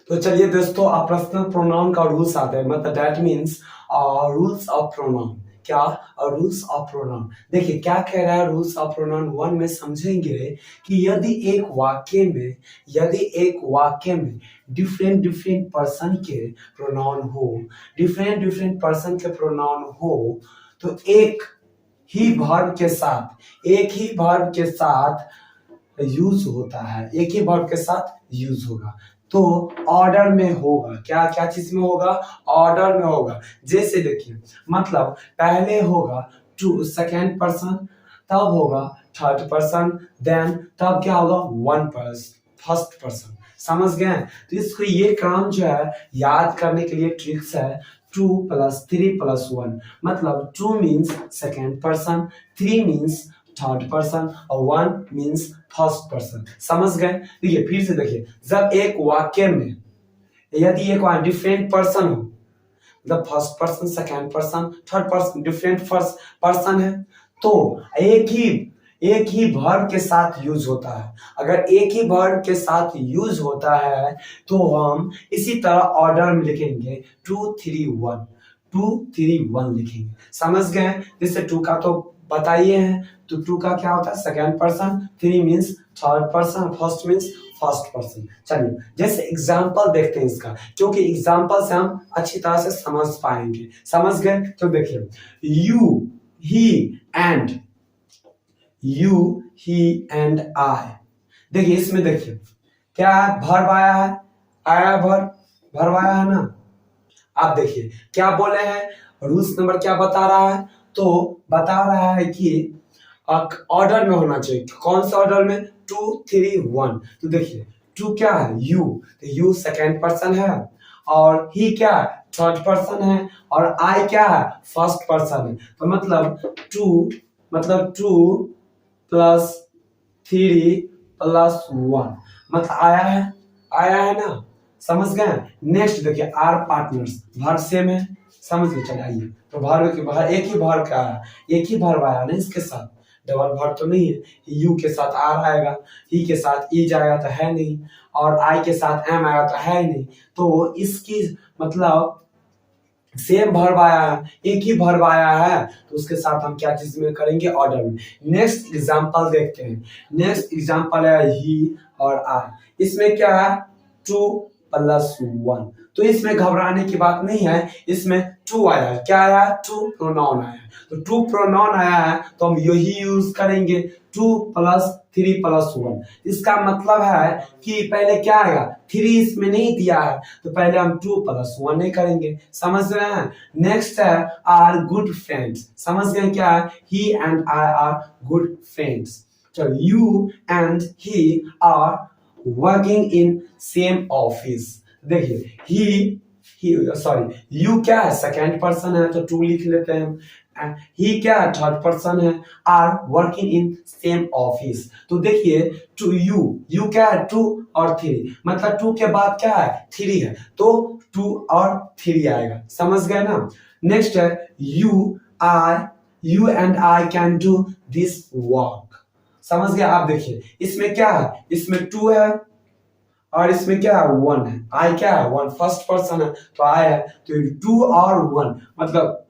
तो चलिए दोस्तों, आप पर्सनल प्रोनाउन का रूल्स आते हैं, मतलब that means rules of pronoun. क्या? Rules of pronoun. देखिए क्या कह रहा है रूल्स ऑफ प्रोनाउन वन में, समझेंगे कि यदि एक वाक्य में डिफरेंट डिफरेंट पर्सन के प्रोनाउन हो, तो एक ही वर्ब के साथ यूज होगा। तो ऑर्डर में होगा। क्या क्या चीज में होगा? ऑर्डर में होगा। जैसे देखिए, मतलब पहले होगा टू सेकेंड पर्सन, तब होगा थर्ड पर्सन, देन तब क्या होगा वन पर्सन फर्स्ट पर्सन। समझ गए? तो इसको ये काम जो है याद करने के लिए ट्रिक्स है 2+3+1। मतलब 2 means second person, 3 means third person और 1 मीन्स फर्स्ट पर्सन। समझ गए? देखिए फिर से देखिए, जब एक वाक्य में यदि एक डिफरेंट पर्सन हो, मतलब first person, second person, third person, different first person है, तो एक ही वर्ब के साथ यूज होता है। अगर एक ही वर्ब के साथ यूज होता है तो हम इसी तरह ऑर्डर में लिखेंगे 2 3 1 लिखेंगे। समझ गए? जैसे 2 का तो बताइए हैं, तो 2 का क्या होता है? Second person, 3 means third person, first means first person. चलिए जैसे एग्जांपल देखते हैं इसका, क्योंकि एग्जांपल से हम अच्छी तरह से समझ पाएंगे। समझ गए? तो देखिए, यू ही एंड आई। देखिए इसमें देखिए क्या है, वर्ब आया है, वर्ब आया है ना। आप देखिए क्या बोले हैं, रूल्स नंबर क्या बता रहा है? तो बता रहा है कि ऑर्डर में होना चाहिए। कौन सा ऑर्डर में? 2 3 1। तो देखिए 2 क्या है? यू, तो यू सेकेंड पर्सन है, और ही क्या है? थर्ड पर्सन है, और आई क्या है? फर्स्ट पर्सन है। तो मतलब 2 +3+1 मतलब आया है ना। समझ गए? नेक्स्ट देखिए, आर पार्टनर्स, वर्ब सेम है। समझ गए? चलिए आइए, तो वर्ब के बाहर एक ही वर्ब का है, एक ही वर्ब आया ना इसके साथ, डबल वर्ब तो नहीं है। यू के साथ आर आएगा, ही के साथ ई जाएगा तो है नहीं, और आई के साथ एम आएगा तो है नहीं। तो इसकी मतलब सेम वर्ब आया है, एक ही वर्ब आया है, तो उसके साथ हम क्या चीज में करेंगे? ऑर्डर में। नेक्स्ट एग्जांपल देखते हैं। नेक्स्ट एग्जांपल है ही और आई। इसमें क्या है? 2+1। तो इसमें घबराने की बात नहीं है, इसमें 2 आया है। क्या आया है? 2 प्रोनाउन आया है। तो 2 प्रोनाउन आया है तो हम यही यूज करेंगे, 2+3+1। इसका मतलब है कि पहले क्या आएगा? 3 इसमें नहीं दिया है, तो पहले हम 2+1 नहीं करेंगे। समझ रहे हैं? नेक्स्ट है आर गुड फ्रेंड्स। समझ गए क्या है? He and I are good friends. तो you and he are working in same office. देखिए ही सॉरी, यू क्या है? सेकेंड पर्सन है, तो 2 लिख लेते हैं। ही क्या है? थर्ड पर्सन है, are working in same office. तो देखिए टू यू क्या है? 2 और 3, मतलब 2 के बाद क्या है? 3 है, तो 2 और 3 आएगा। समझ गए ना? नेक्स्ट है you and I can do this work. समझ गए? आप देखिए इसमें क्या है? इसमें 2 है, और इसमें क्या है? 1 है। आई क्या है? 1 फर्स्ट पर्सन है, तो आई है, तो 2 और 1 मतलब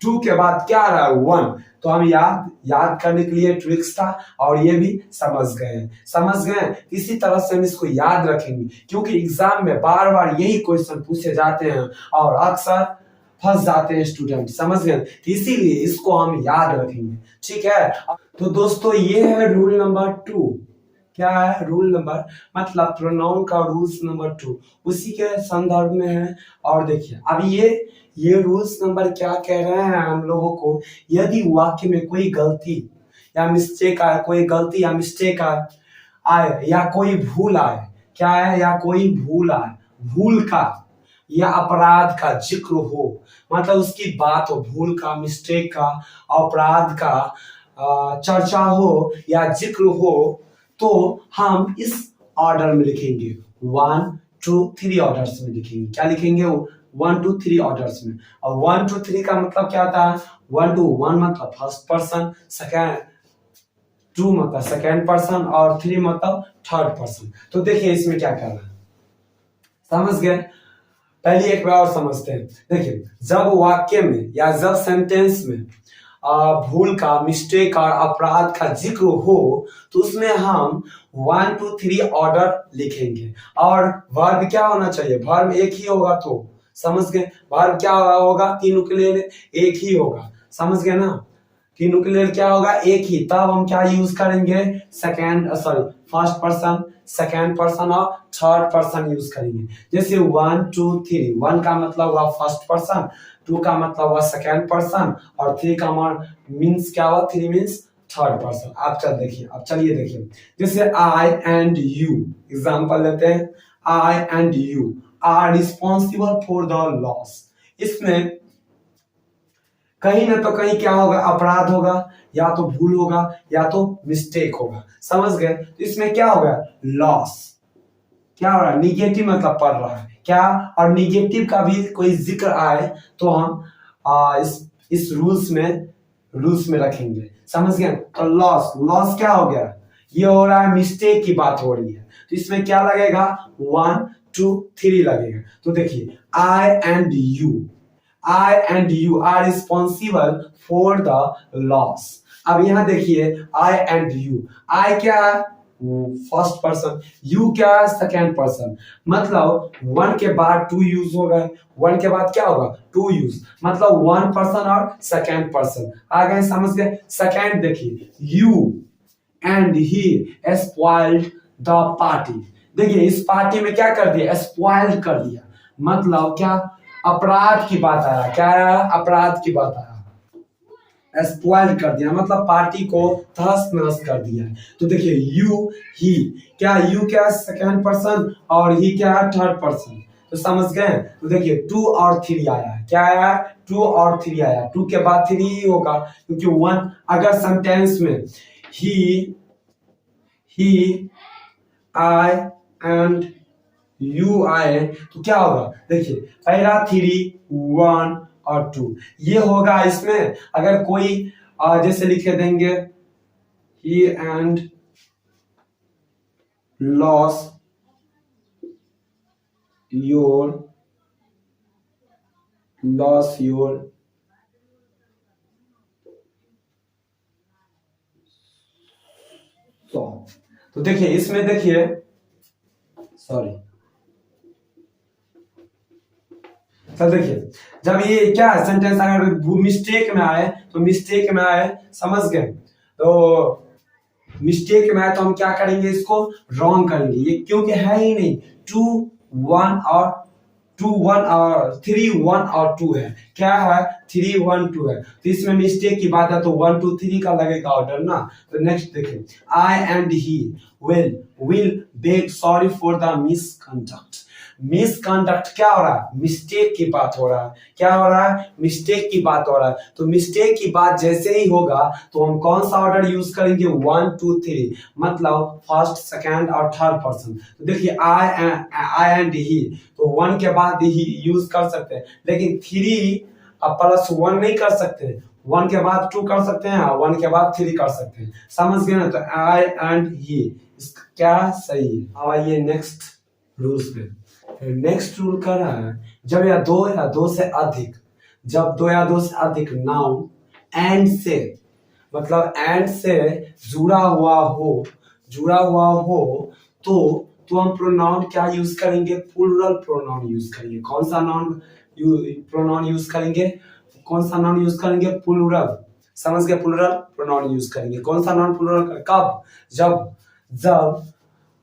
2 के बाद क्या आ रहा है? 1। तो हम याद करने के लिए ट्रिक्स था, और ये भी समझ गए। इसी तरह से हम इसको याद रखेंगे, क्योंकि एग्जाम में बार बार यही क्वेश्चन पूछे जाते हैं और अक्सर फंस जाते हैं स्टूडेंट। समझ गए? तो इसीलिए इसको हम याद रखेंगे। ठीक है? तो दोस्तों ये है रूल नंबर 2। क्या है? रूल नंबर मतलब प्रोनाउन का रूल्स नंबर 2, उसी के संदर्भ में है। और देखिए अब ये रूल्स नंबर क्या कह रहे हैं हम लोगों को, यदि वाक्य में कोई गलती या मिस्टेक आए, या कोई भूल आए, क्या है? या कोई भूल आए, भूल का या अपराध का जिक्र हो, मतलब उसकी बात हो, भूल का, मिस्टेक का, अपराध का चर्चा हो या जिक्र हो, तो हम इस ऑर्डर में लिखेंगे 1 2 3 ऑर्डर्स में लिखेंगे। क्या लिखेंगे? 1 2 3 ऑर्डर्स में। और 1 2 3 का मतलब क्या होता है? 1 2 1 मतलब फर्स्ट पर्सन, 2 मतलब सेकेंड पर्सन, और 3 मतलब थर्ड पर्सन। तो देखिए इसमें क्या करना है, समझ गए। पहली एक बार और समझते हैं। देखिए, जब वाक्य में या जब सेंटेंस में भूल का, मिस्टेक और अपराध का जिक्र हो तो उसमें हम 1 2 3 ऑर्डर लिखेंगे। और वर्ब क्या होना चाहिए? वर्ब एक ही होगा। तो समझ गए, वर्ब क्या होगा? तीनों के लिए एक ही होगा। समझ गए ना, तीनों के लिए क्या होगा? एक ही। तब हम क्या यूज करेंगे? फर्स्ट पर्सन, सेकेंड पर्सन और थर्ड पर्सन यूज करेंगे। जैसे 1 2 3, 1 का मतलब हुआ फर्स्ट पर्सन, 2 का मतलब हुआ सेकेंड पर्सन और 3 का मीन्स क्या हुआ? 3 मीन्स थर्ड पर्सन। आप चलिए देखिए, जैसे आई एंड यू एग्जाम्पल लेते हैं। I and you are responsible for the loss. इसमें कहीं ना तो कहीं क्या होगा? अपराध होगा, या तो भूल होगा, या तो मिस्टेक होगा। समझ गए? तो इसमें क्या होगा? लॉस। क्या हो रहा है? निगेटिव मतलब पढ़ रहा है क्या? और निगेटिव का भी कोई जिक्र आए तो हम इस रूल्स में रखेंगे। समझ गए? तो लॉस क्या हो गया? ये हो रहा है मिस्टेक की बात हो रही है, तो इसमें क्या लगेगा? 1 2 3 लगेगा। तो देखिए, I and you are responsible for the loss. अब यहां देखिए, आई एंड यू, आई क्या है? फर्स्ट पर्सन, यू क्या है? Second person. मतलब 1 के बाद 2 यूज होगा, 1 के बाद क्या होगा? 2 यूज, मतलब 1 पर्सन और सेकेंड पर्सन आ गए। समझ गए? सेकेंड देखिए, you and he spoiled the party. देखिए, इस पार्टी में क्या कर दिया? स्पॉइल कर दिया। मतलब क्या? अपराध की बात आया। क्या आया? अपराध की बात आया। स्पॉइल कर दिया मतलब पार्टी को तहस नहस कर दिया। तो देखिए, ही क्या सेकेंड पर्सन और ही क्या है? Third person. तो समझ गए? तो देखिए, 2 और 3 आया। क्या आया? 2 और 3 आया। 2 के बाद 3 ही होगा, क्योंकि 1 अगर सेंटेंस में ही आई एंड यू आए तो क्या होगा? देखिए, पहला 3 1 और 2 ये होगा। इसमें अगर कोई जैसे लिखे देंगे ही एंड लॉस योर तो देखिए, इसमें देखिए, सॉरी, तो देखिए, जब ये क्या सेंटेंस अगर मिस्टेक में आए, समझ गए? तो मिस्टेक में आए तो हम क्या करेंगे? इसको रॉन्ग करेंगे। ये क्योंकि है ही नहीं। 3 1 और 2 है। क्या है? 3 1 2 है। तो इसमें मिस्टेक की बात है तो 1 2 3 का लगेगा ऑर्डर ना। तो नेक्स्ट देखिए, I and he will beg sorry for the misconduct क्या हो रहा है? मिस्टेक की बात हो रहा है। क्या हो रहा है? मिस्टेक की बात हो रहा है। तो मिस्टेक की बात जैसे ही होगा तो हम कौन सा ऑर्डर यूज करेंगे? 1 2 3, मतलब फर्स्ट सेकेंड और थर्ड पर्सन। तो देखिए, आई एंड ही, तो 1 के बाद ही यूज कर सकते हैं, लेकिन 3 प्लस 1 नहीं कर सकते। 1 के बाद 2 कर सकते हैं, 1 के बाद 3 कर सकते हैं। समझ गए ना? तो आई एंड ही क्या सही है। अब आइए नेक्स्ट रूल्स पे। नेक्स्ट रूल कर रहा है, जब या दो से अधिक, जब 2 या 2 से अधिक नाउन एंड से, मतलब एंड से जुड़ा हुआ हो तो हम प्रोनाउन क्या यूज करेंगे? प्लूरल प्रोनाउन यूज करेंगे। कौन सा प्रोनाउन यूज करेंगे? प्लूरल। समझ गए? प्लूरल प्रोनाउन यूज करेंगे। कौन सा नाउन प्लूरल? कब? जब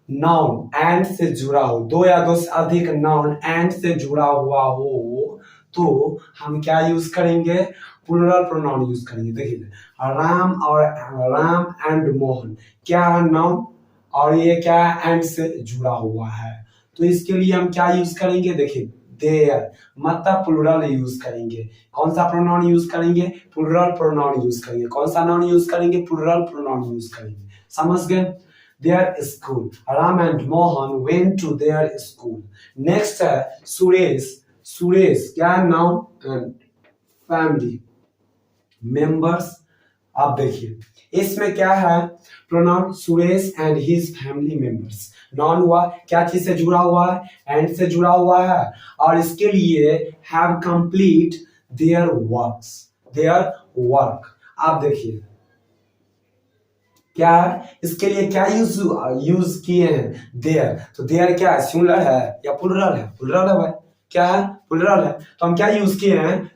नाउन एंड से जुड़ा हो, 2 या 2 से अधिक नाउन एंड से जुड़ा हुआ हो तो हम क्या यूज करेंगे? प्लूरल प्रोनाउन यूज करेंगे। देखिए, राम एंड मोहन क्या है? नाउन, और ये क्या है? एंड से जुड़ा हुआ है। तो इसके लिए हम क्या यूज करेंगे? देखिए, देयर मतलब प्लूरल यूज करेंगे। कौन सा प्रोनाउन यूज करेंगे? प्लूरल प्रोनाउन यूज करेंगे। कौन सा नाउन यूज करेंगे? प्लूरल प्रोनाउन यूज करेंगे। समझ गए? their school. Ram and Mohan went to their school. Next है सुरेश क्या? नाउन एंड फैमिली मेंबर्स आप देखिए इसमें क्या है, pronoun Suresh and his family members. Non हुआ, क्या चीज से जुड़ा हुआ है, एंड से जुड़ा हुआ है, और इसके लिए have complete their works, their work. आप देखिए क्या है, इसके लिए क्या यूज किए हैं, देयर। तो देयर क्या है, सिंगुलर है या प्लुरल है, प्लुरल है भाई, क्या है, प्लुरल है। तो हम क्या यूज किए हैं,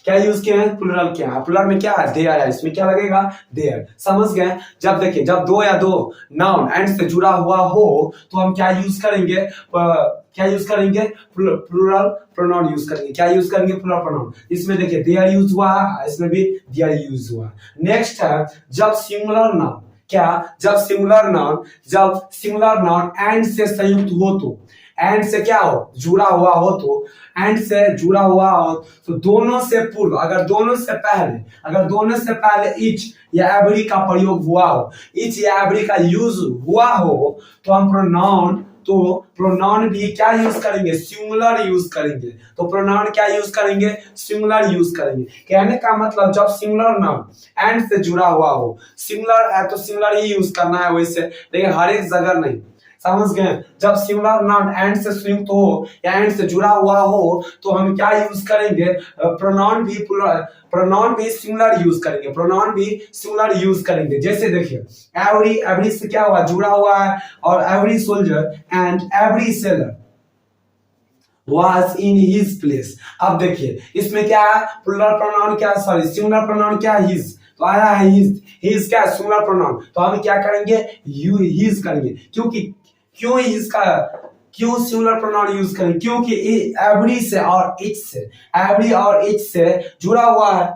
क्या यूज किए हैं, प्लुरल किया है। प्लुरल में क्या है, देयर है, इसमें क्या लगेगा, देयर। समझ गए। जब देखिए जब दो या दो नाउन एंड से जुड़ा हुआ हो तो हम क्या यूज करेंगे, क्या यूज करेंगे, प्लुरल प्रोनाउन यूज करेंगे। क्या यूज करेंगे, प्लुरल प्रोनाउन। इसमें देखिए देयर यूज हुआ है, इसमें भी देयर यूज हुआ। नेक्स्ट है जब सिंगुलर नाउन, क्या, जब सिंगुलर नाउन एंड से संयुक्त हो तो, एंड से क्या हो, जुड़ा हुआ हो तो, एंड से जुड़ा हुआ हो तो दोनों से पूर्व, अगर दोनों से पहले इच या एवरी का प्रयोग हुआ हो, इच या एवरी का यूज हुआ हो तो हम प्रोनाउन भी क्या यूज करेंगे, सिंगुलर यूज करेंगे। तो प्रोनाउन क्या यूज करेंगे, सिंगुलर यूज करेंगे। कहने का मतलब जब सिंगुलर नाउन एंड से जुड़ा हुआ हो, सिंगुलर है तो सिंगुलर ही यूज करना है वैसे, लेकिन हर एक जगह नहीं। समझ गए। जब सिंगुलर नाउन एंड से संयुक्त हो या एंड से जुड़ा हुआ हो तो हम क्या यूज करेंगे, प्रोनाउन भी सिंगुलर यूज करेंगे, प्रोनाउन भी सिंगुलर यूज करेंगे। जैसे देखिए एवरी से क्या हुआ, जुड़ा हुआ है, और every soldier and every seller was in his place। अब देखिए इसमें क्या है, प्लुरल प्रोनाउन क्या, सॉरी सिंगुलर प्रोनाउन क्या, his। तो आया है his क्या, सिंगुलर प्रोनाउन। तो हम क्या करेंगे, his करेंगे। क्यों his का, क्यों सिंगुलर प्रोनाउन यूज करेंगे, क्योंकि एवरी से और इच से, एवरी और इच से जुड़ा हुआ है।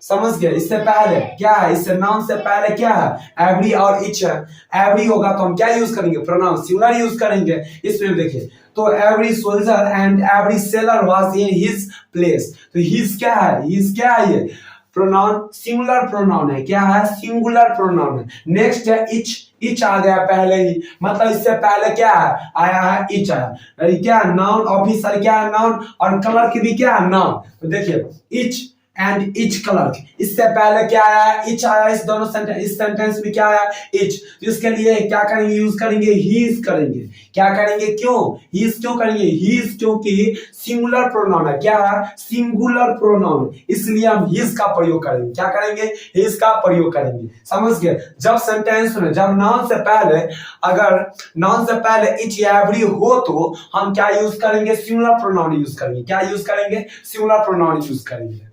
समझ गए। इससे पहले क्या है, इससे नाउन से पहले क्या है, एवरी और इच है। एवरी होगा तो हम क्या यूज करेंगे, प्रोनाउन सिंगुलर यूज करेंगे। इसमें देखिए तो every soldier and every seller was in his place. तो हिज क्या है, हिज क्या है, ये प्रोनाउन सिंगुलर प्रोनाउन है। क्या है, सिंगुलर प्रोनाउन है। नेक्स्ट है इच आ गया पहले ही, मतलब इससे पहले क्या है, आया है इच आया। क्या नाउन, ऑफिसर क्या है, नाउन, और क्लर्क भी क्या है, नाउन। तो देखिए इच एंड इच क्लर्क, इससे पहले क्या आया, इच आया। इस दोनों सेंटेंस, इस सेंटेंस में क्या आया, इच। तो इसके लिए क्या करेंगे, यूज करेंगे हीज करेंगे। क्या करेंगे, क्यों हीज, क्यों करेंगे हीज, क्योंकि सिंगुलर प्रोनाउन है। क्या है, सिंगुलर प्रोनाउन, इसलिए हम हीज का प्रयोग करेंगे। क्या करेंगे, हीज का प्रयोग करेंगे। समझ गए। जब सेंटेंस में जब नाउन से पहले, अगर नाउन से पहले इच या एवरी हो तो हम क्या यूज करेंगे, सिंगुलर प्रोनाउन यूज करेंगे। क्या यूज करेंगे, सिंगुलर प्रोनाउन यूज करेंगे।